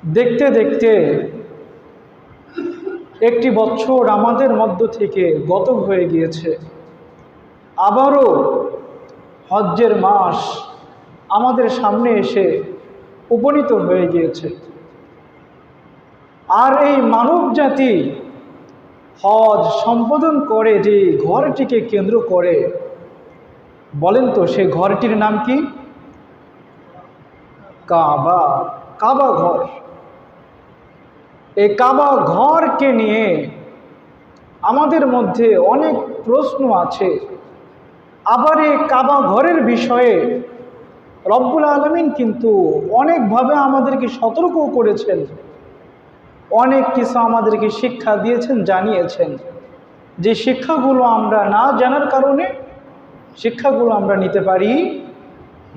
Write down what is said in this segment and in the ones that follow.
দেখতে দেখতে একটি বছর আমাদের মধ্য থেকে গত হয়ে গিয়েছে। আবারও হজ্জের মাস আমাদের সামনে এসে উপনীত হয়ে গিয়েছে। আর এই মানব জাতি হজ সম্পাদন করে যে ঘরটিকে কেন্দ্র করে, বলেন তো সেই ঘরটির নাম কি? কাবা। কাবা ঘর। এই কাবা ঘরকে নিয়ে আমাদের মধ্যে অনেক প্রশ্ন আছে। আবার এই কাবা ঘরের বিষয়ে রব্বুল আলামিন কিন্তু অনেকভাবে আমাদেরকে সতর্কও করেছেন, অনেক কিছু আমাদেরকে শিক্ষা দিয়েছেন, জানিয়েছেন। যে শিক্ষাগুলো আমরা না জানার কারণে শিক্ষাগুলো আমরা নিতে পারি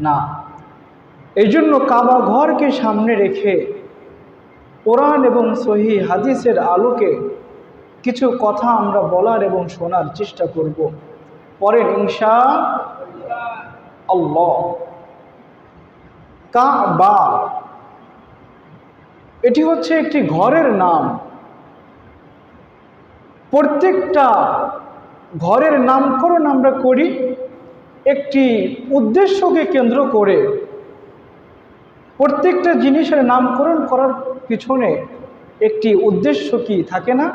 না। এই জন্য কাবা ঘরকে সামনে রেখে কোরআন এবং সহিহ হাদিসের আলোকে কিছু কথা আমরা বলার এবং শোনার চেষ্টা করব। পরেন ইনশাআল্লাহ। কাবা এটি হচ্ছে একটি ঘরের নাম। প্রত্যেকটা ঘরের নামকরণ আমরা করি একটি উদ্দেশ্যকে কেন্দ্র করে। প্রত্যেকটা জিনিসের নামকরণ করার পিছনে একটি উদ্দেশ্য কি থাকে না?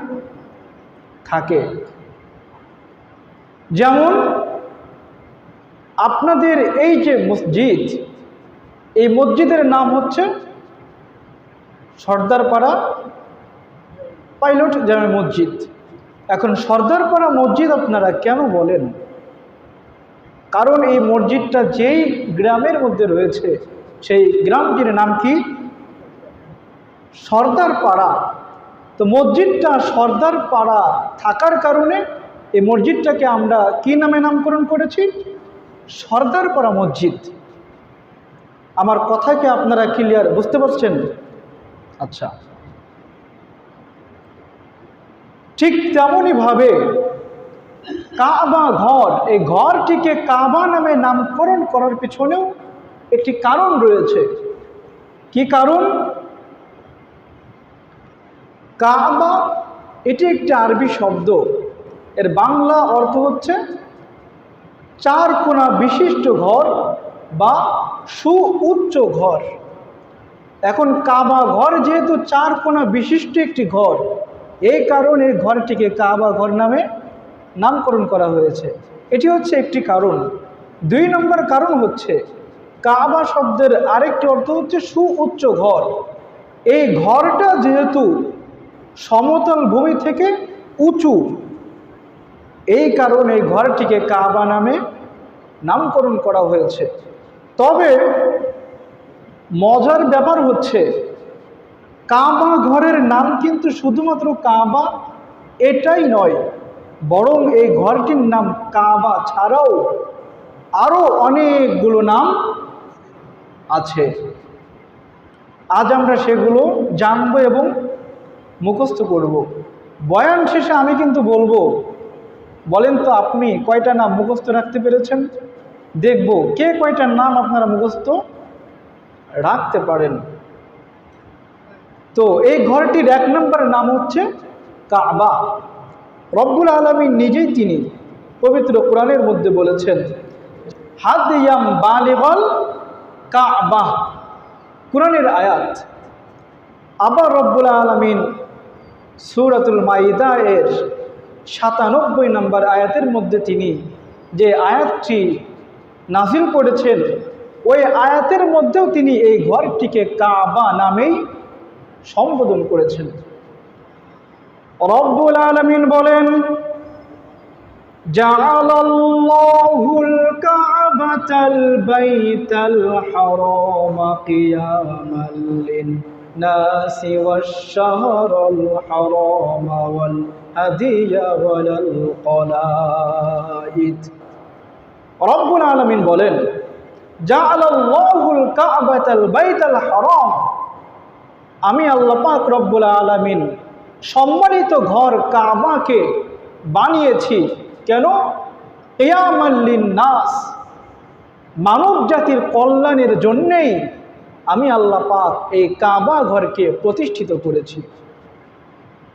থাকে। যেমন আপনাদের এই যে মসজিদ, এই মসজিদের নাম হচ্ছে সর্দারপাড়া পাইলট জামে মসজিদ। এখন সর্দারপাড়া মসজিদ আপনারা কেন বলেন? কারণ এই মসজিদটা যেই গ্রামের মধ্যে রয়েছে সেই গ্রামটির নাম কি? সর্দারপাড়া। তো মসজিদটা সর্দারপাড়া থাকার কারণে এই মসজিদটাকে আমরা কি নামে নামকরণ করেছি? সর্দারপাড়া মসজিদ। আমার কথা কি আপনারা ক্লিয়ার বুঝতে পারছেন? আচ্ছা, ঠিক তেমনই ভাবে কাবা ঘর, এই ঘরটিকে কাবা নামে নামকরণ করার পিছনেও একটি কারণ রয়েছে। কি কারণ? কাবা এটি একটি আরবি শব্দ। এর বাংলা অর্থ হচ্ছে চার কোণা বিশিষ্ট ঘর বা সুউচ্চ ঘর। এখন কাবা ঘর যেহেতু চার কোণা বিশিষ্ট একটি ঘর, এই কারণে ঘরটিকে কাবা ঘর নামে নামকরণ করা হয়েছে। এটি হচ্ছে একটি কারণ। ২ নম্বর কারণ হচ্ছে কাবা শব্দের আরেকটি অর্থ হচ্ছে সুউচ্চ ঘর। এই ঘরটা যেহেতু সমতল ভূমি থেকে উঁচু, এই কারণে এই ঘরটিকে কাবা নামে নামকরণ করা হয়েছে। তবে মজার ব্যাপার হচ্ছে কাবা ঘরের নাম কিন্তু শুধুমাত্র কাবা এটাই নয়, বরং এই ঘরটির নাম কাবা ছাড়াও আরও অনেকগুলো নাম আছে। আজ আমরা সেগুলো জানবো এবং মুখস্থ করব। বয়ান শেষে আমি কিন্তু বলবো, বলেন তো আপনি কয়টা নাম মুখস্থ রাখতে পেরেছেন? দেখব কে কয়টা নাম আপনারা মুখস্থ রাখতে পারেন। তো এই ঘরটির ১ নম্বর নাম হচ্ছে কাবা। রব্বুল আলামিন নিজেই তিনি পবিত্র কোরআনের মধ্যে বলেছেন, হাদিয়াম বালিগাল কাবা, কোরআনের আয়াত। আবার রব্বুল আলামিন সূরাতুল মাইদা এর ৯৭ নম্বর আয়াতের মধ্যে তিনি যে আয়াতটি নাযিল করেছেন, ওই আয়াতের মধ্যেও তিনি এই ঘরটিকে কাবা নামেই সম্বোধন করেছেন। রব্বুল আলামিন বলেন, জাআলাল্লাহুল কাবাতাল বাইতাল হারামা কিয়ামাল লিন-নাসি ওয়াশ-শাহরাল হারামা ওয়াল হাদিয়া ওয়াল কলাইদ। রব্বুল আলামিন বলেন, জাআলাল্লাহুল কাবাতাল বাইতাল হারাম, আমি আল্লাহ পাক রব্বুল আলামিন সম্মানিত ঘর কাবাকে বানিয়েছি। কেন? কিয়ামাল লিন-নাস, মানব জাতির কল্যাণের জন্যেই আমি আল্লাহ পাক এই কাবা ঘরকে প্রতিষ্ঠিত করেছি।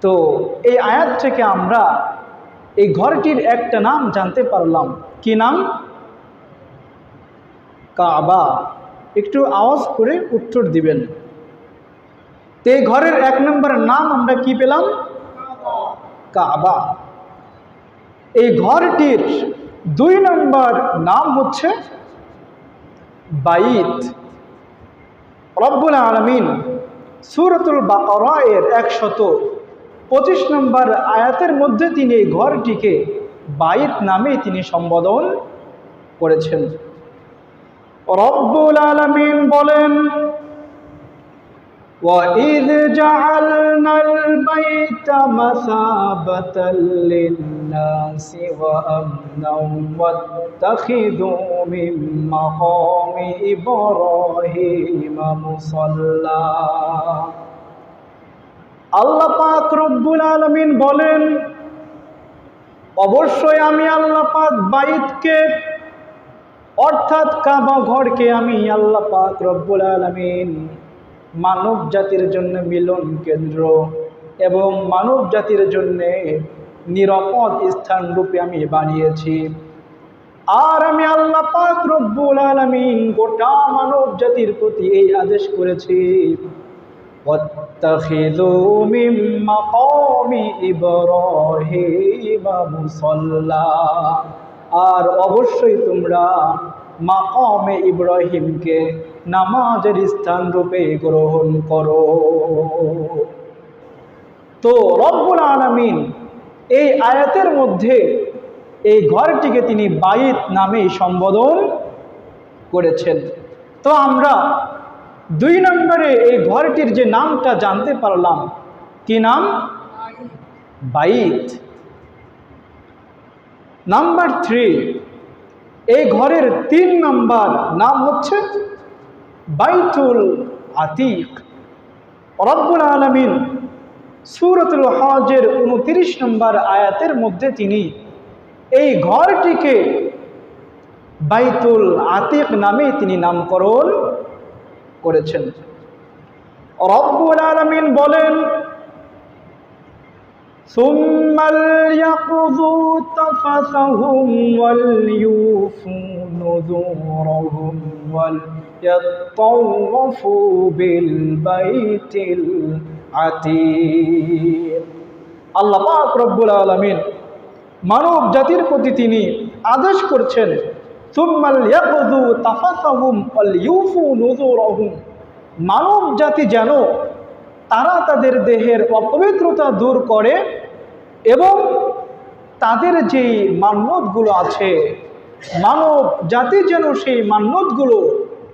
তো এই আয়াত থেকে আমরা এই ঘরটির একটা নাম জানতে পারলাম। কি নাম? কাবা। একটু আওয়াজ করে উত্তর দিবেন। তো এই ঘরের 1 নম্বর নাম আমরা কি পেলাম? কাবা। এই ঘরটির 2 নম্বর নাম হচ্ছে বাইত। রব্বুল আলামিন সূরাতুল বাকারা এর 125 নম্বর আয়াতের মধ্যে তিনি এই ঘরটিকে বাইত নামে তিনি সম্বোধন করেছেন। রব্বুল আলামিন বলেন, وَإِذْ جَعَلْنَا الْبَيْتَ مَثَابَةً لِلنَّاسِ وَأَمْنًا وَاتَّخِذُوا مِن مَّقَامِ إِبْرَاهِيمَ مُصَلًّى। আল্লাহ পাক রব্বুল আলামিন বলেন, অবশ্যই আমি আল্লাহ পাক বাইতকে অর্থাৎ কাবা ঘরকে আমি আল্লাহ পাক রব্বুল আলামিন মানব জাতির জন্য মিলন কেন্দ্র এবং মানব জাতির জন্য নিরাপদ স্থান রূপে আমি বানিয়েছি। আর আমি আল্লাহ পাক রব্বুল আলামিন গোটা মানব জাতির প্রতি এই আদেশ করেছি, ওয়াত্তাখিযু মিন মাকামি ইব্রাহিমা মুসাল্লা। আর অবশ্যই তোমরা মাকামে ইব্রাহিমকে নামাজের স্থান রূপে গ্রহণ করো। তো রব্বুল আলামিন এই আয়াতের মধ্যে এই ঘরটিকে তিনি বাইত নামে সম্বোধন করেছেন। তো আমরা 2 নম্বরে এই ঘরটির যে নামটা জানতে পারলাম, কি নাম? বাইত। নাম্বার 3, এই ঘরের 3 নম্বর নাম হচ্ছে বাইতুল আতিক। রব্বুল আলামিন সূরাতুল হজের 29 নম্বর আয়াতের মধ্যে তিনি এই ঘরটিকে বাইতুল আতিক নামে তিনি নামকরণ করেছেন। রব্বুল আলামিন বলেন, সুম্মা লিয়াকুযু তাফাসাহুম ওয়াল ইউফু নুযুরহুম ওয়াল ইয়াতাওয়াফু বিল বাইতিল আতিক। আল্লাহ পাক রব্বুল আলামিন মানব জাতির প্রতি তিনি আদেশ করছেন, সুম্মা লিয়াকুযু তাফাসাহুম ওয়াল ইউফু নুযুরহুম। মানব জাতি যেন তারা তাদের দেহের অপবিত্রতা দূর করে এবং তাদের যে মান্যতগুলো আছে, মানব জাতি যেন সেই মান্যতগুলো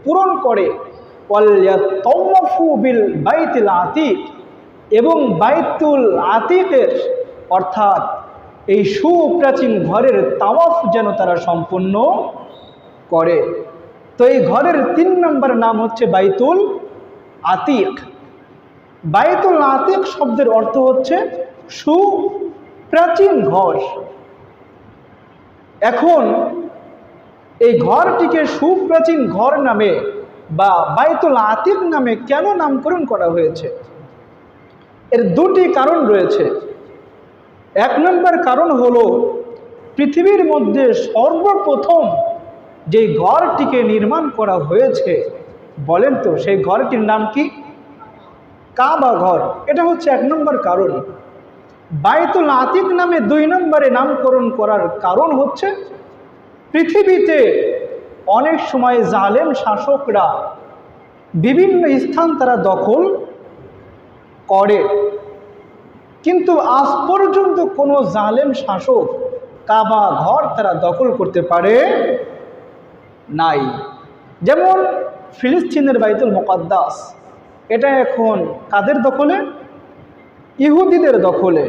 পূরণ করে। ওয়ালিয়াতাওয়াফু বিল বাইতিল আতিক, এবং বাইতুল আতিকের অর্থাৎ এই সুপ্রাচীন ঘরের তাওয়াফ যেন তারা সম্পূর্ণ করে। তো এই ঘরের 3 নম্বর নাম হচ্ছে বাইতুল আতিক। বাইতুল আতিক শব্দের অর্থ হচ্ছে সুপ্রাচীন ঘর। এখন এই ঘরটিকে সুপ্রাচীন ঘর নামে বা বাইতুল আতিক নামে কেন নামকরণ করা হয়েছে? এর 2টি কারণ রয়েছে। 1 নম্বর কারণ হলো, পৃথিবীর মধ্যে সর্বপ্রথম যে ঘরটিকে নির্মাণ করা হয়েছে, বলেন তো সেই ঘরটির নাম কি? কাবা ঘর। এটা হচ্ছে 1 নম্বর কারণ। বাইতুল আতিক নামে 2 নম্বরে নামকরণ করার কারণ হচ্ছে, পৃথিবীতে অনেক সময় জালেম শাসকরা বিভিন্ন স্থান তারা দখল করে, কিন্তু আজ পর্যন্ত কোনো জালেম শাসক কাবা ঘর তারা দখল করতে পারে নাই। যেমন ফিলিস্তিনের বাইতুল মুকাদ্দাস, এটা এখন কাদের দখলে? ইহুদিদের দখলে।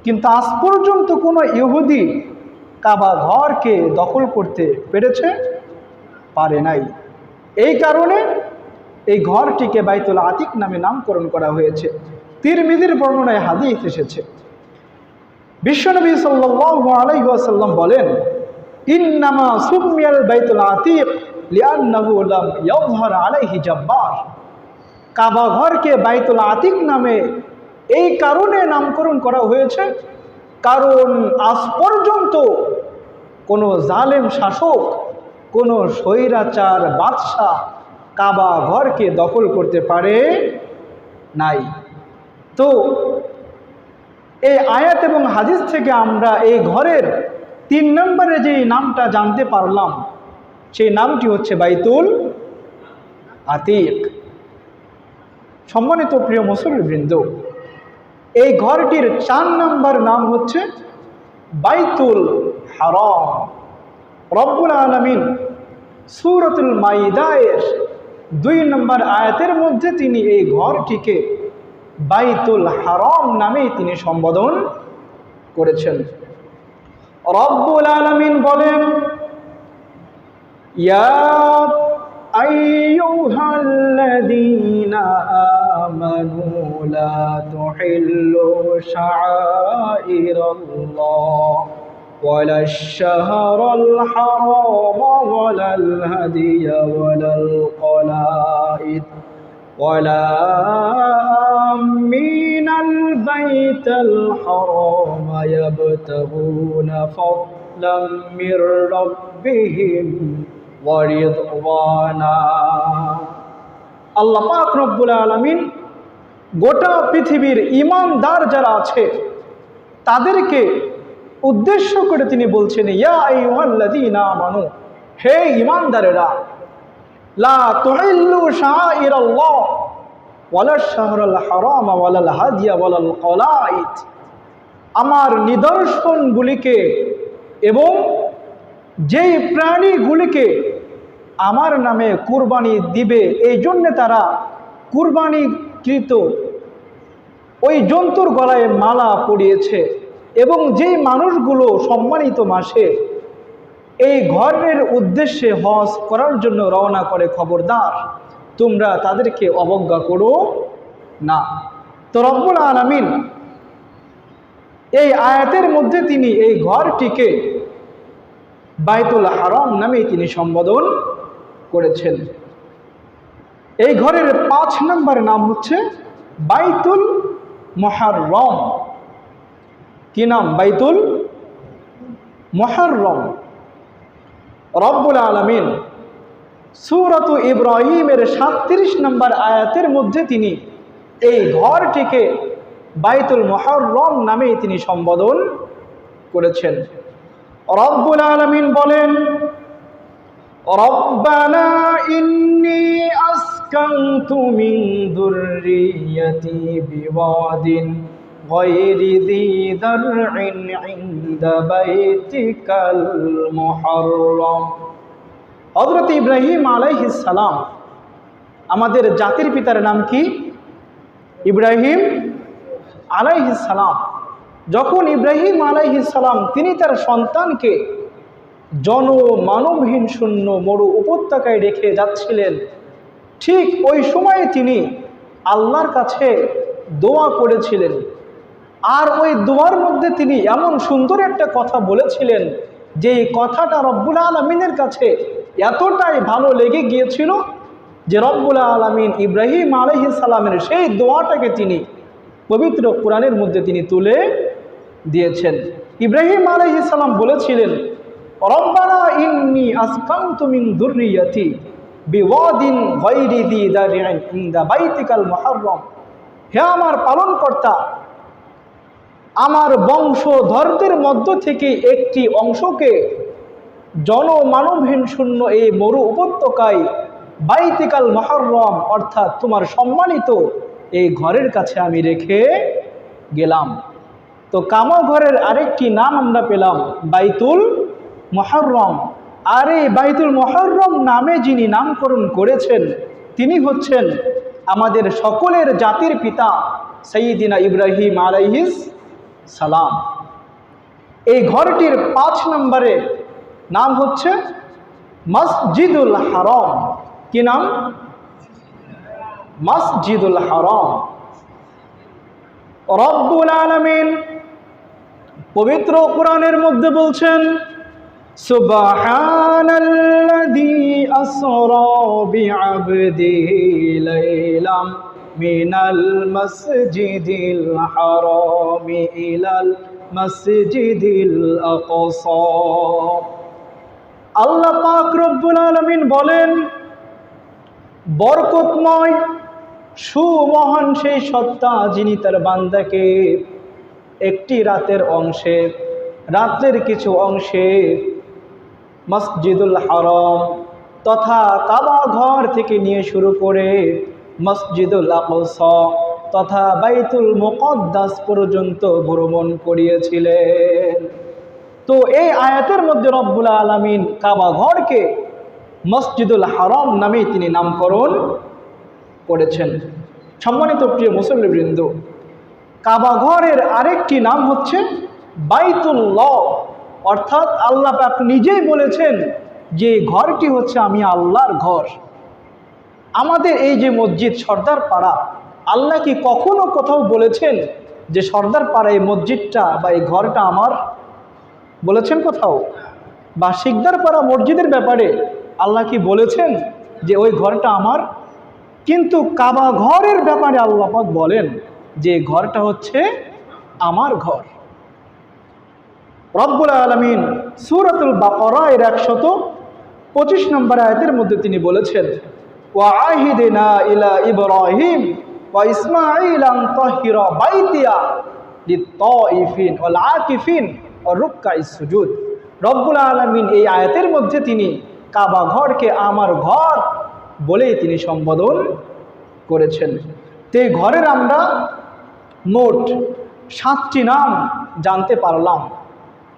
কিন্তু আজ পর্যন্ত কোনো ইহুদি কাবা ঘরকে দখল করতে পেরেছে? পারে নাই। এই কারণে এই ঘরটিকে বাইতুল আতিক নামে নামকরণ করা হয়েছে। তিরমিজির বর্ণনায় হাদিস এসেছে, বিশ্বনবী সাল্লাল্লাহু আলাইহি ওয়াসাল্লাম বলেন, ইন্নামা সুমিয়াল বাইতুল আতিক লিআন্নাহু লাম ইয়াযহার আলাইহি জাব্বার। কাবা ঘরকে বাইতুল আতিক নামে এই কারণে নামকরণ করা হয়েছে, কারণ আজ পর্যন্ত কোনো জালেম শাসক, কোনো স্বৈরাচার বাদশাহ কাবা ঘরকে দখল করতে পারে নাই। তো এই আয়াত এবং হাদিস থেকে আমরা এই ঘরের 3 নম্বরে যে নামটা জানতে পারলাম, সেই নামটি হচ্ছে বাইতুল আতিক। সম্মানিত প্রিয় মুসল্লিবৃন্দ, এই ঘরটির 4 নম্বর নাম হচ্ছে বাইতুল হারাম। রব্বুল আলামিন সূরাতুল মাইদায়ের 2 নম্বর আয়াতের মধ্যে তিনি এই ঘরটিকে বাইতুল হারাম নামে তিনি সম্বোধন করেছেন। রব্বুল আলামিন বলেন, ইয়া আইয়ুহাল্লাযীনা আমানু লা তুহিল্লু শাআইরাল্লাহ ওয়ালা আশ-শাহরাল হারাম ওয়ালাল হাদিয়া ওয়ালাল কলাইদ ওয়ালা আমিনাল বাইতাল হারাম ইয়াবতাগুনা ফাদলাম মির রাব্বিহিম ওয়া রিদওয়ানা। আল্লাহ পাক রব্বুল আলামিন গোটা পৃথিবীর ঈমানদার যারা আছে তাদেরকে উদ্দেশ্য করে তিনি বলছেন, ইয়া আইয়ুহাল্লাযীনা আমানু, হে ঈমানদারেরা, লা তুহিল্লু শাআইরাল্লাহ ওয়ালা আশ-শাহরাল হারাম ওয়ালাল হাদিয়া ওয়ালাল কলাইদ, আমার নিদর্শনগুলিকে এবং যেই প্রাণীগুলিকে আমার নামে কুরবানি দিবে, এই জন্যে তারা কুরবানিকৃত ওই জন্তুর গলায় মালা পরিয়েছে, এবং যেই মানুষগুলো সম্মানিত মাসে এই ঘরের উদ্দেশ্যে হজ করার জন্য রওনা করে, খবরদার তোমরা তাদেরকে অবজ্ঞা করো না। তো রব্বুল আলামিন এই আয়াতের মধ্যে তিনি এই ঘরটিকে বাইতুল হারাম নামে তিনি সম্বোধন করেছেন। এই ঘরের 5 নম্বর নাম হচ্ছে বাইতুল মুহাররম। কি নাম? বাইতুল মুহাররম। রব্বুল আলামিন সূরাতু ইব্রাহিমের 37 নম্বর আয়াতের মধ্যে তিনি এই ঘরটিকে বাইতুল মুহাররম নামে তিনি সম্বোধন করেছেন। রব্বুল আলামিন বলেন, রব্বানা ইন্নী আসকানতু মিন যুররিয়্যাতি বিওয়াদিন গায়রি যী যারইন ইনদা বাইতিকাল মুহাররম। হযরত ইব্রাহিম আলাইহিস সালাম, আমাদের জাতির পিতার নাম কি? ইব্রাহিম আলাইহিস সালাম। যখন ইব্রাহিম আলাইহিস সালাম তিনি তার সন্তানকে জনমানবহীন শূন্য মরু উপত্যকায় রেখে যাচ্ছিলেন, ঠিক ওই সময়ে তিনি আল্লাহর কাছে দোয়া করেছিলেন। আর ওই দোয়ার মধ্যে তিনি এমন সুন্দর একটা কথা বলেছিলেন, যে কথাটা রব্বুল আলামিনের কাছে এতটাই ভালো লেগে গিয়েছিল যে রব্বুল আলামিন ইব্রাহিম আলাইহিস সালামের সেই দোয়াটাকে তিনি পবিত্র কোরআনের মধ্যে তিনি তুলে দিয়েছেন। ইব্রাহিম আলাইহিস সালাম বলেছিলেন, রব্বানা ইন্নী আসকানতু মিন যুররিয়্যাতি বিওয়াদিন গায়রি যী যারইন ইনদা বাইতিকাল মুহাররম। হে আমার পালনকর্তা, আমার বংশধরদের মধ্য থেকে একটি অংশকে জনমানবহীন শূন্য এই মরু উপত্যকায় বাইতিকাল মুহাররম অর্থাৎ তোমার সম্মানিত এই ঘরের কাছে আমি রেখে গেলাম। তো কাবা ঘরের আরেকটি নাম আমরা পেলাম বাইতুল মুহাররম। আর এই বাইতুল মুহাররম নামে যিনি নামকরণ করেছেন তিনি হচ্ছেন আমাদের সকলের জাতির পিতা সাইয়্যিদিনা ইব্রাহিম আলাইহিস সালাম। এই ঘরটির 5 নম্বরে নাম হচ্ছে মসজিদুল হারাম। কি নাম? মসজিদুল হারাম। রব্বুল আলামিন পবিত্র কোরআনের মধ্যে বলছেন, সুবহানাল্লাযী আসরা বিআবদিহি লাইলাম মিনাল মসজিদিল হারামি ইলাল মসজিদিল আকসা। আল্লাহ পাক রব্বুল আলামিন বলেন, বরকতময় সুমহান সেই সত্তা যিনি তার বান্দাকে একটি রাতের অংশে, রাতের কিছু অংশে মসজিদুল হারাম তথা কাবা ঘর থেকে নিয়ে শুরু করে মসজিদুল আকসা তথা বাইতুল মুকদ্দাস পর্যন্ত ভ্রমণ করিয়েছিলেন। তো এই আয়াতের মধ্যে রব্বুল আলামিন কাবা ঘরকে মসজিদুল হারাম নামে তিনি নামকরণ করেছেন। সম্মানিত প্রিয় মুসল্লিবৃন্দ, কাবা ঘরের আরেকটি নাম হচ্ছে বাইতুল্লাহ, অর্থাৎ আল্লাহ পাক নিজেই বলেছেন যে ঘরটি হচ্ছে আমি আল্লাহর ঘর। আমাদের এই যে মসজিদ সর্দার পাড়া, আল্লাহ কি কখনো কোথাও বলেছেন যে সর্দার পাড়া এই মসজিদটা বা এই ঘরটা আমার? বলেছেন কোথাও? বা শিকদার পাড়া মসজিদের ব্যাপারে আল্লাহ কি বলেছেন যে ওই ঘরটা আমার? কিন্তু কাবা ঘরের ব্যাপারে আল্লাহ পাক বলেন যে ঘরটা হচ্ছে আমার ঘর। রব্বুল আলামিন সূরাতুল বাকারা এর 125 নম্বর আয়াতের মধ্যে তিনি বলেছেন, ওয়া আহিদিনা ইলা ইব্রাহিম ওয়া ইসমাঈল আন তাহিরা বাইতিয়া লিত-তাইফিন ওয়াল আকিফিন ওয়া রুক্কাইস সুজুদ। রব্বুল আলামিন এই আয়াতের মধ্যে তিনি কাবা ঘরকে আমার ঘর বলেই তিনি সম্বোধন করেছেন। তো এই ঘরের আমরা মোট 7টি নাম জানতে পারলাম।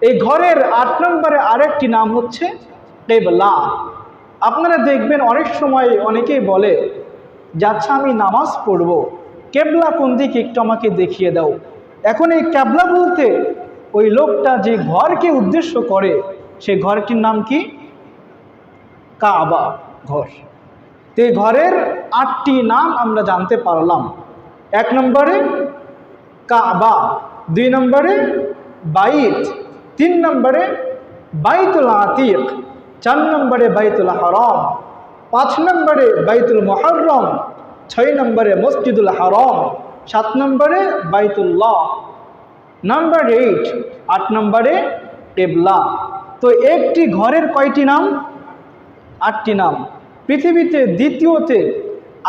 এই ঘরের 8 নম্বরে আরেকটি নাম হচ্ছে কিবলা। আপনারা দেখবেন অনেক সময় অনেকেই বলে যে আচ্ছা আমি নামাজ পড়ব, কিবলা কোন দিকে একটু আমাকে দেখিয়ে দাও। এখন এই কিবলা বলতে ওই লোকটা যে ঘরকে উদ্দেশ্য করে সেই ঘরটির নাম কি? কাবা ঘর। তো এই ঘরের 8টি নাম আমরা জানতে পারলাম। 1 নম্বরে কাবা, 2 নম্বরে বাইত, 3 নম্বরে বাইতুল আতিক, 4 নম্বরে বাইতুল হারাম, 5 নম্বরে বাইতুল মুহাররম, 6 নম্বরে মসজিদুল হারাম, 7 নম্বরে বাইতুল্লাহ, নাম্বার 8, 8 নম্বরে কিবলা। তো একটি ঘরের কয়টি নাম? 8টি নাম। পৃথিবীতে দ্বিতীয়তে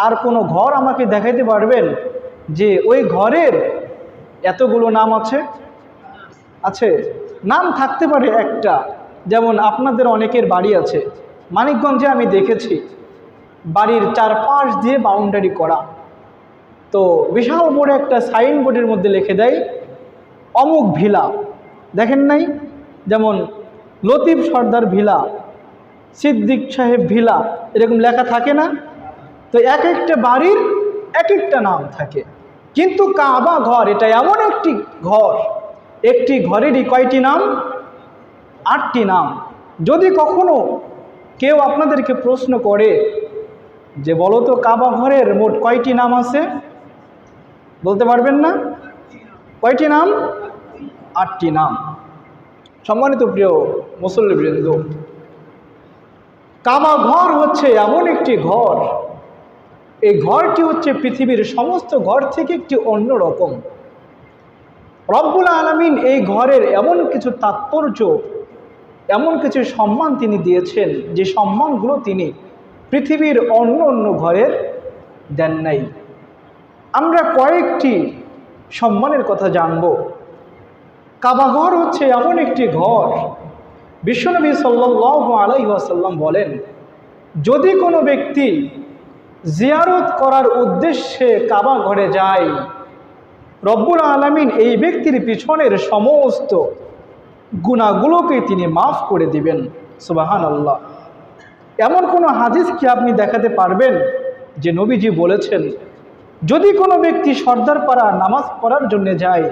আর কোনো ঘর আমাকে দেখাইতে পারবেন যে ওই ঘরের এতগুলো নাম আছে? আছে? নাম থাকতে পারে একটা, যেমন আপনাদের অনেকের বাড়ি আছে মানিকগঞ্জে, আমি দেখেছি বাড়ির চারপাশ দিয়ে বাউন্ডারি করা, তো বিশাল বড় একটা সাইনবোর্ডের মধ্যে লিখে দেয় অমুক ভিলা, দেখেন নাই? যেমন লতিফ সর্দার ভিলা, সিদ্দিক সাহেব ভিলা, এরকম লেখা থাকে না? তো এক একটা বাড়ির এক একটা নাম থাকে। কিন্তু কাবা ঘর এটা এমন একটি ঘর, একটি ঘরেরই কয়টি নাম? 8টি নাম। যদি কখনো কেউ আপনাদেরকে প্রশ্ন করে যে বলো তো কাবা ঘরের মোট কয়টি নাম আছে, বলতে পারবেন না? কয়টি নাম? 8টি নাম। সম্মানিত প্রিয় মুসল্লিবৃন্দ, কাবা ঘর হচ্ছে এমন একটি ঘর, এই ঘরটি হচ্ছে পৃথিবীর সমস্ত ঘর থেকে একটি অন্য রকম। রব্বুল আলামিন এই ঘরের এমন কিছু তাৎপর্য, এমন কিছু সম্মান তিনি দিয়েছেন যে সম্মানগুলো তিনি পৃথিবীর অন্য অন্য ঘরের দেন নাই। আমরা কয়েকটি সম্মানের কথা জানব। কাবা ঘর হচ্ছে এমন একটি ঘর, বিশ্বনবী সাল্লাল্লাহু আলাইহি ওয়াসাল্লাম বলেন, যদি কোনো ব্যক্তি জিয়ারত করার উদ্দেশ্যে কাবা ঘরে যায়, রব্বুল আলামিন এই ব্যক্তির পিছনের সমস্ত গুনাহগুলোকে তিনি মাফ করে দিবেন। সুবহানাল্লাহ। এমন কোনো হাদিস কি আপনি দেখাতে পারবেন যে নবীজি বলেছেন যদি কোনো ব্যক্তি সর্দার পাড়া নামাজ পড়ার জন্য যায়,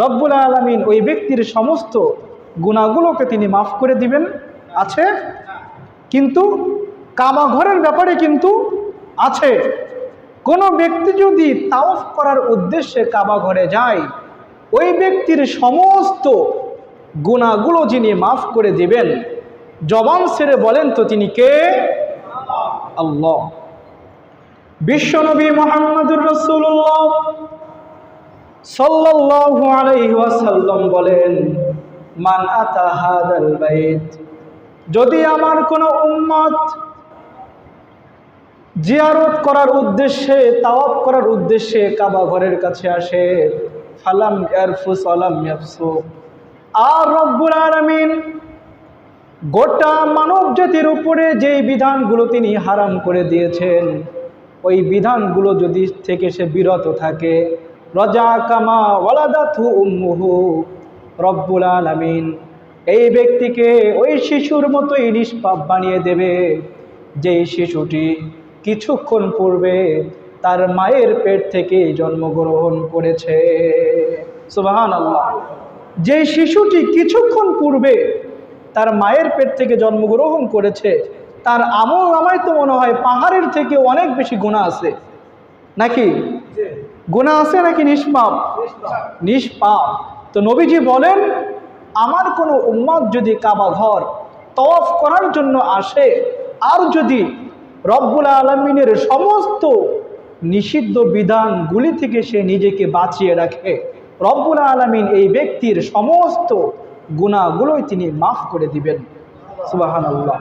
রব্বুল আলামিন ওই ব্যক্তির সমস্ত গুনাহগুলোকে তিনি মাফ করে দিবেন? আছে? কিন্তু কাবা ঘরের ব্যাপারে কিন্তু আছে। কোনো ব্যক্তি যদি তাওয়াফ করার উদ্দেশ্যে কাবা ঘরে যায়, ওই ব্যক্তির সমস্ত গুনাহগুলো যিনি মাফ করে দিবেন, জবান ছেড়ে বলেন তো তিনি কে? আল্লাহ। বিশ্বনবী মুহাম্মদুর রাসূলুল্লাহ সাল্লাল্লাহু আলাইহি ওয়াসাল্লাম বলেন, মান আতা হাদাল বাইত, যদি আমার কোনো উম্মত জিয়ারত করার উদ্দেশ্যে, তাওয়াফ করার উদ্দেশ্যে কাবা ঘরের কাছে আসে, ফালাম ইয়ারফুস ওয়ালাম ইয়াফসুক, আর রব্বুল আলামিন গোটা মানব জাতির উপরে যেই বিধানগুলো তিনি হারাম করে দিয়েছেন, ওই বিধানগুলো যদি থেকে সে বিরত থাকে, রাজা কামা ওয়ালাদাতহু উম্মুহু, রব্বুল আলামিন এই ব্যক্তিকে ওই শিশুর মতোই নিষ্পাপ বানিয়ে দেবে, যেই শিশুটি কিছুক্ষণ পূর্বে তার মায়ের পেট থেকে জন্মগ্রহণ করেছে। সুবহানাল্লাহ। যেই শিশুটি কিছুক্ষণ পূর্বে তার মায়ের পেট থেকে জন্মগ্রহণ করেছে, তার আমল নামায় তো মনে হয় পাহাড়ের থেকে অনেক বেশি গুনাহ আছে, নাকি? গুনাহ আছে নাকি নিষ্পাপ? নিষ্পাপ। তো নবীজি বলেন, আমার কোনো উম্মত যদি কাবা ঘর তওয়াফ করার জন্য আসে, আর যদি রব্বুল আলামিনের সমস্ত নিষিদ্ধ বিধানগুলি থেকে সে নিজেকে বাঁচিয়ে রাখে, রব্বুল আলামিন এই ব্যক্তির সমস্ত গুনাহগুলোই তিনি মাফ করে দিবেন। সুবহানাল্লাহ।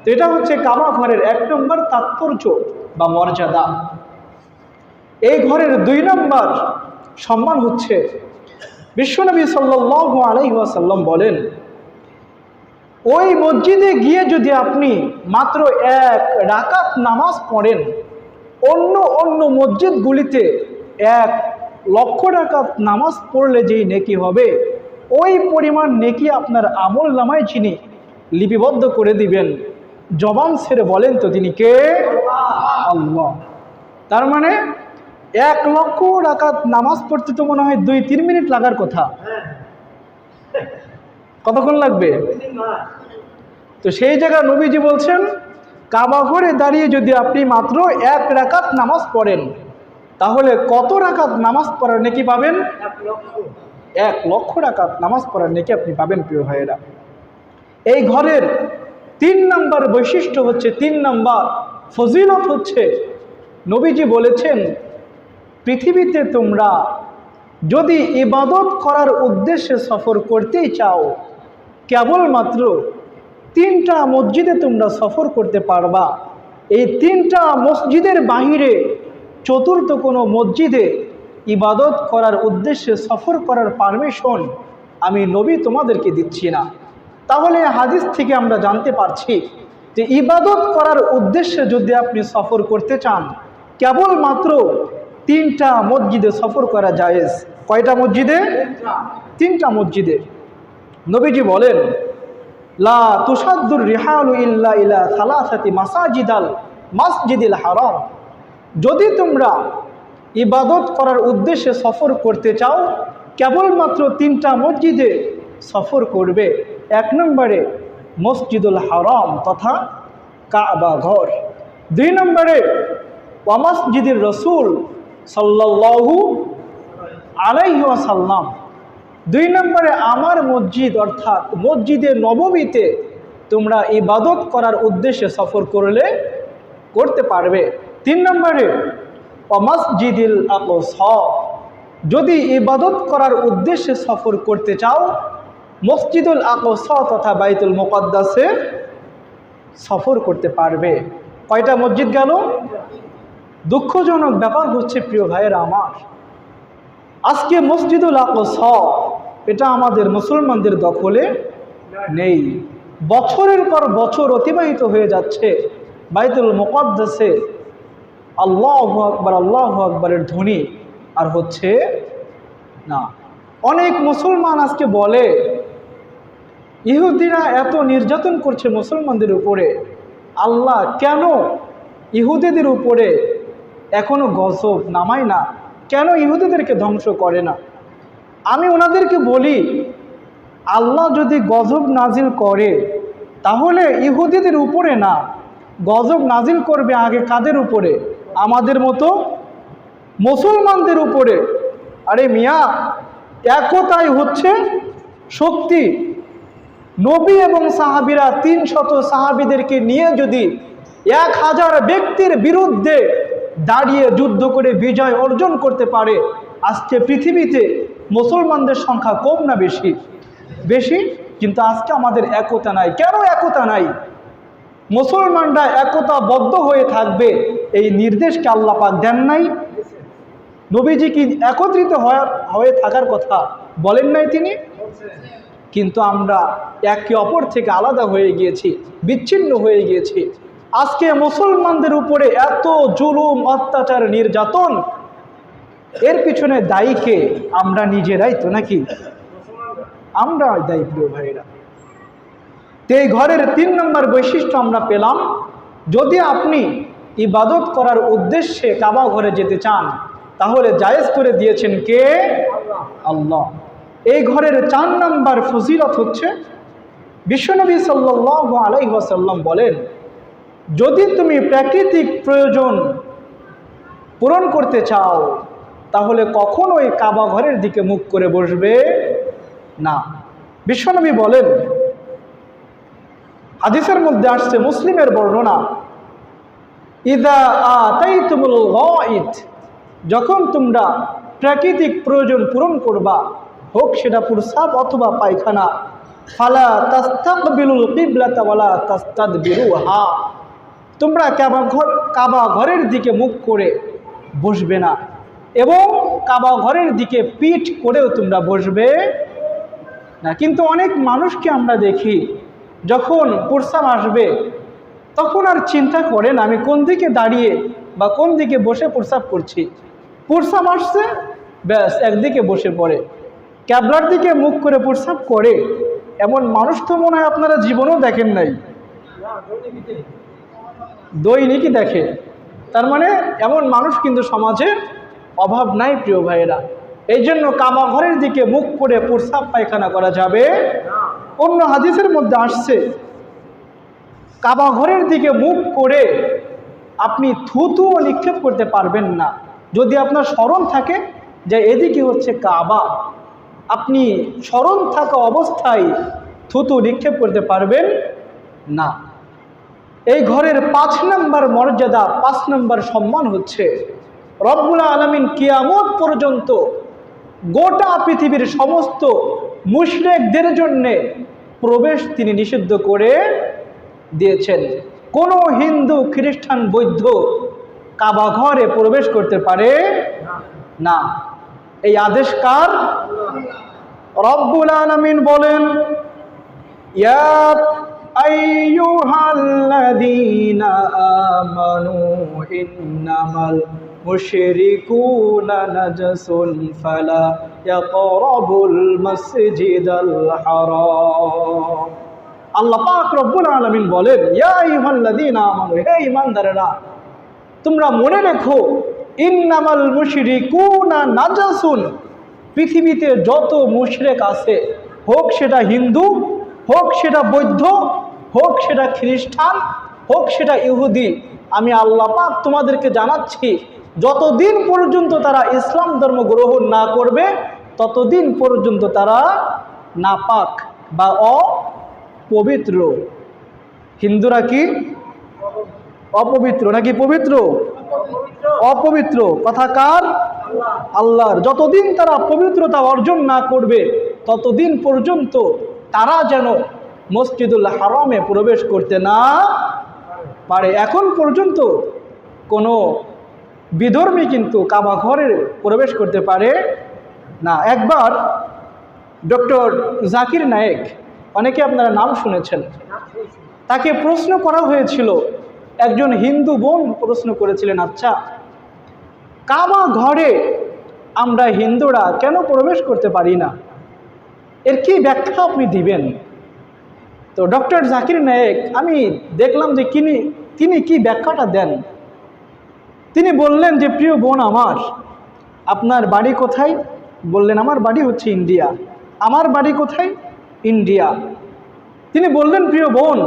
তো এটা হচ্ছে কাবা ঘরের 1 নম্বর তাৎপর্য বা মর্যাদা। এই ঘরের 2 নম্বর সম্মান হচ্ছে, বিশ্বনবী সাল্লাল্লাহু আলাইহি ওয়াসাল্লাম বলেন, ওই মসজিদে গিয়ে যদি আপনি মাত্র 1 রাকাত নামাজ পড়েন, অন্য মসজিদগুলিতে 1 লক্ষ রাকাত নামাজ পড়লে যেই নেকি হবে, ওই পরিমাণ নেকি আপনার আমল নামায় যিনি লিপিবদ্ধ করে দিবেন, জবান ছেড়ে বলেন তো তিনি কে? আল্লাহ। তার মানে 1 লক্ষ রাকাত নামাজ পড়তে তো মনে হয় 2-3 মিনিট লাগার কথা, কতক্ষণ লাগবে? তো সেই জায়গায় নবীজি বলছেন, কাবা ঘরে দাঁড়িয়ে যদি আপনি মাত্র 1 রাকাত নামাজ পড়েন, তাহলে কত রাকাত নামাজ পড়ার নেকি পাবেন? 1 লক্ষ রাকাত নামাজ পড়ার নেকি আপনি পাবেন। প্রিয় ভাইয়েরা, এই ঘরের 3 নম্বর বৈশিষ্ট্য হচ্ছে, 3 নম্বর ফজিলত হচ্ছে, নবীজি বলেছেন, পৃথিবীতে তোমরা যদি ইবাদত করার উদ্দেশ্যে সফর করতেই চাও, কেবলমাত্র 3টা মসজিদে তোমরা সফর করতে পারবা। এই 3টা মসজিদের বাহিরে চতুর্থ কোনো মসজিদে ইবাদত করার উদ্দেশ্যে সফর করার পারমিশন আমি নবী তোমাদেরকে দিচ্ছি না। তাহলে হাদিস থেকে আমরা জানতে পারছি যে ইবাদত করার উদ্দেশ্যে যদি আপনি সফর করতে চান, কেবলমাত্র 3টা মসজিদে সফর করা জায়েজ। কয়টা মসজিদে? 3টা মসজিদে। নবীজি বলেন, লা তুসাদ্দুর রিহালু ইল্লা ইলা সালাসাতি মাসজিদিল হারাম, যদি তোমরা ইবাদত করার উদ্দেশ্যে সফর করতে চাও, কেবলমাত্র 3টা মসজিদে সফর করবে। 1 নম্বরে মসজিদুল হারাম তথা কাবা ঘর, 2 নম্বরে ওয়া মসজিদুর রাসূল সাল্লাল্লাহু আলাইহি ওয়াসাল্লাম, 2 নম্বরে আমার মসজিদ অর্থাৎ মসজিদে নববীতে তোমরা ইবাদত করার উদ্দেশ্যে সফর করতে পারবে। 3 নম্বরে ওয়া মসজিদিল আকসা, যদি ইবাদত করার উদ্দেশ্যে সফর করতে চাও, মসজিদুল আকসা তথা বাইতুল মুকাদ্দাসে সফর করতে পারবে। কয়টা মসজিদ গেল? দুঃখজনক ব্যাপার হচ্ছে প্রিয় ভাইয়েরা আমার, আজকে মসজিদুল আকসা এটা আমাদের মুসলমানদের দখলে নেই। বছরের পর বছর অতিবাহিত হয়ে যাচ্ছে, বাইতুল মুকাদ্দাসে আল্লাহু আকবরের ধ্বনি আর হচ্ছে না। অনেক মুসলমান আজকে বলে, ইহুদিরা এত নির্যাতন করছে মুসলমানদের উপরে, আল্লাহ কেন ইহুদিদের উপরে এখনো গজব নামায় না, কেন ইহুদিদেরকে ধ্বংস করে না? আমি ওনাদেরকে বলি, আল্লাহ যদি গজব নাজিল করে তাহলে ইহুদিদের উপরে না, গজব নাজিল করবে আগে কাদের উপরে? আমাদের মতো মুসলমানদের উপরে। আরে মিয়া, একতাই হচ্ছে শক্তি। নবী এবং সাহাবীরা 300 সাহাবীদেরকে নিয়ে যদি 1000 ব্যক্তির বিরুদ্ধে দাঁড়িয়ে যুদ্ধ করে বিজয় অর্জন করতে পারে। আজকে পৃথিবীতে মুসলমানদের সংখ্যা কম না বেশি? বেশি। কিন্তু আজকে আমাদের একতা নাই। কেন একতা নাই? মুসলমানরা একতাবদ্ধ হয়ে থাকবে এই নির্দেশকে আল্লাহ পাক দেন নাই? নবীজি কি একত্রিত হয়ে থাকার কথা বলেন নাই তিনি? কিন্তু আমরা একে অপর থেকে আলাদা হয়ে গিয়েছি, বিচ্ছিন্ন হয়ে গিয়েছি। আজকে মুসলমানদের উপরে এত জুলুম, অত্যাচার, নির্যাতন, এর পিছনে দায়ীকে আমরা নিজেরাই তো, নাকি? আমরা দায়ী, প্রিয় ভাইরা। এই ঘরের 3 নম্বর বৈশিষ্ট্য আমরা পেলাম, যদি আপনি ইবাদত করার উদ্দেশ্যে কাবা ঘরে যেতে চান তাহলে জায়েজ করে দিয়েছেন কে? আল্লাহ। এই ঘরের 4 নম্বর ফজিলত হচ্ছে, বিশ্বনবী সাল্লাল্লাহু আলাইহি ওয়াসাল্লাম বলেন, যদি তুমি প্রাকৃতিক প্রয়োজন পূরণ করতে চাও তাহলে কখনোই কাবা ঘরের দিকে মুখ করে বসবে না। বিশ্বনবী বলেন, হাদিসের মধ্যে আসছে, মুসলিমের বর্ণনা, ইযা আতাইতুমুল গায়ত, যখন তোমরা প্রাকৃতিক প্রয়োজন পূরণ করবা, হোক সেটা প্রস্রাব অথবা পায়খানা, ফালা তাস্তাকবিলুল কিবলাতা ওয়ালা তাস্তাদবিরুহা, তোমরা কাবা ঘরের দিকে মুখ করে বসবে না এবং কাবা ঘরের দিকে পিঠ করেও তোমরা বসবে না। কিন্তু অনেক মানুষকে আমরা দেখি, যখন প্রস্রাব আসবে তখন আর চিন্তা করেন আমি কোন দিকে দাঁড়িয়ে বা কোন দিকে বসে প্রস্রাব করছি। প্রস্রাব আসছে, ব্যাস একদিকে বসে পড়ে, ক্যাবলার দিকে মুখ করে প্রস্রাব করে। এমন মানুষ তো মনে হয় আপনারা জীবনেও দেখেন নাই, দৈনিকই দেখে। তার মানে এমন মানুষ কিন্তু সমাজে অভাব নাই, প্রিয় ভাইয়েরা। এই জন্য কাবা ঘরের দিকে মুখ করে প্রস্রাব পায়খানা করা যাবে। অন্য হাদিসের মধ্যে আসছে, কাবা ঘরের দিকে মুখ করে আপনি থুতুও নিক্ষেপ করতে পারবেন না। যদি আপনার স্মরণ থাকে যে এদিকে হচ্ছে কাবা, আপনি স্মরণ থাকা অবস্থায় থুতু নিক্ষেপ করতে পারবেন না। এই ঘরের 5 নম্বর মর্যাদা, 5 নম্বর সম্মান হচ্ছে, রব্বুল আলামিন কিয়ামত পর্যন্ত গোটা পৃথিবীর সমস্ত মুশরিকদের জন্যে প্রবেশ তিনি নিষিদ্ধ করে দিয়েছেন। কোনো হিন্দু, খ্রিস্টান, বৌদ্ধ কাবা ঘরে প্রবেশ করতে পারে না। এই আদেশ কার? রব্বুল আলামিন বলেন, ইয়া আইয়ুহাল্লাযীনা আমানু ইন্নামাল মুশরিকুনা নাজাসুন ফালা ইয়াকরাবুল মাসজিদাল হারাম। আল্লাহ পাক রব্বুল আলামিন বলেন, ইয়া আইয়ুহাল্লাযীনা আমানু, হে ঈমানদারেরা, তোমরা মনে রেখো, ইন্নামাল মুশরিকুনা নাজাসুন, পৃথিবীতে যত মুশরিক আছে, হোক সেটা হিন্দু, হোক সেটা বৌদ্ধ, হোক সেটা খ্রিস্টান, হোক সেটা ইহুদি, আমি আল্লাহ পাক তোমাদেরকে জানাচ্ছি, যতদিন পর্যন্ত তারা ইসলাম ধর্ম গ্রহণ না করবে ততদিন পর্যন্ত তারা নাপাক বা অপবিত্র। হিন্দুরা কি অপবিত্র নাকি পবিত্র? অপবিত্র। কথা কার? আল্লাহর। যতদিন তারা পবিত্রতা অর্জন না করবে ততদিন পর্যন্ত তারা যেন মসজিদুল হারামে প্রবেশ করতে না পারে। এখন পর্যন্ত কোনো বিধর্মী কিন্তু কাবা ঘরে প্রবেশ করতে পারে না। একবার ডক্টর জাকির নায়েক, অনেকে আপনারা নাম শুনেছেন, তাকে প্রশ্ন করা হয়েছিল, একজন হিন্দু বোন প্রশ্ন করেছিলেন, আচ্ছা কাবা ঘরে আমরা হিন্দুরা কেন প্রবেশ করতে পারি না, এর কি ব্যাখ্যা আপনি দিবেন? তো ডক্টর জাকির নায়েক, আমি দেখলাম যে তিনি কি ব্যাখ্যাটা দেন। তিনি বললেন যে, প্রিয় বোন আমার, আপনার বাড়ি কোথায়? বললেন, আমার বাড়ি হচ্ছে ইন্ডিয়া। আমার বাড়ি কোথায়? ইন্ডিয়া। তিনি বললেন, প্রিয় বোন,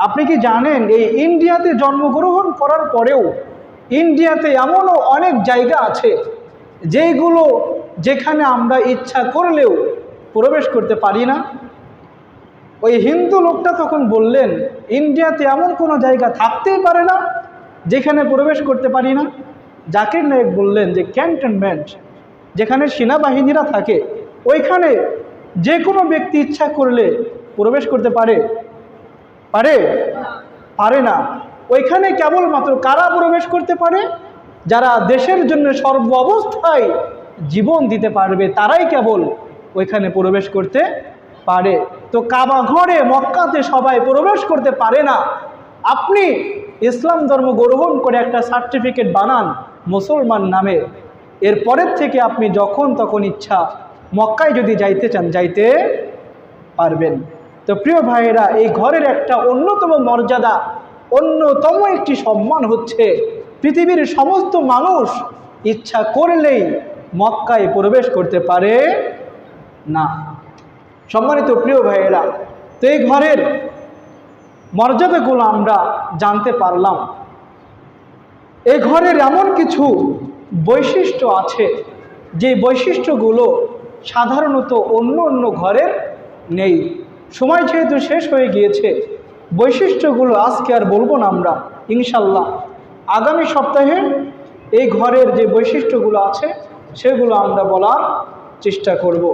আপনি কি জানেন এই ইন্ডিয়াতে জন্মগ্রহণ করার পরেও ইন্ডিয়াতে এমনও অনেক জায়গা আছে যেখানে আমরা ইচ্ছা করলেও প্রবেশ করতে পারি না? ওই হিন্দু লোকটা তখন বললেন, ইন্ডিয়াতে এমন কোনো জায়গা থাকতেই পারে না যেখানে প্রবেশ করতে পারি না। জাকির নায়েক বললেন যে ক্যান্টনমেন্ট, যেখানে সেনাবাহিনীরা থাকে, ওইখানে যে কোনো ব্যক্তি ইচ্ছা করলে প্রবেশ করতে পারে? পারে? পারে না। ওইখানে কেবলমাত্র কারা প্রবেশ করতে পারে? যারা দেশের জন্য সর্ব অবস্থায় জীবন দিতে পারবে, তারাই কেবল ওইখানে প্রবেশ করতে পারে। তো কাবা ঘরে মক্কাতে সবাই প্রবেশ করতে পারে না। আপনি ইসলাম ধর্ম গ্রহণ করে একটা সার্টিফিকেট বানান মুসলমান নামে, এরপরের থেকে আপনি যখন তখন ইচ্ছা মক্কায় যদি যাইতে চান যাইতে পারবেন। তো প্রিয় ভাইয়েরা, এই ঘরের একটা অন্যতম মর্যাদা, অন্যতম একটি সম্মান হচ্ছে পৃথিবীর সমস্ত মানুষ ইচ্ছা করলেই মক্কায় প্রবেশ করতে পারে না। সম্মানিত প্রিয় ভাইয়েরা, তো এই ঘরের মর্যাদাগুলো আমরা জানতে পারলাম। এই ঘরের এমন কিছু বৈশিষ্ট্য আছে যে বৈশিষ্ট্যগুলো সাধারণত অন্য অন্য ঘরের নেই। সময় যেহেতু শেষ হয়ে গিয়েছে, বৈশিষ্ট্যগুলো আজকে আর বলবো না আমরা, ইনশাল্লাহ আগামী সপ্তাহে এই ঘরের যে বৈশিষ্ট্যগুলো আছে সেগুলো আমরা বলার চেষ্টা করব।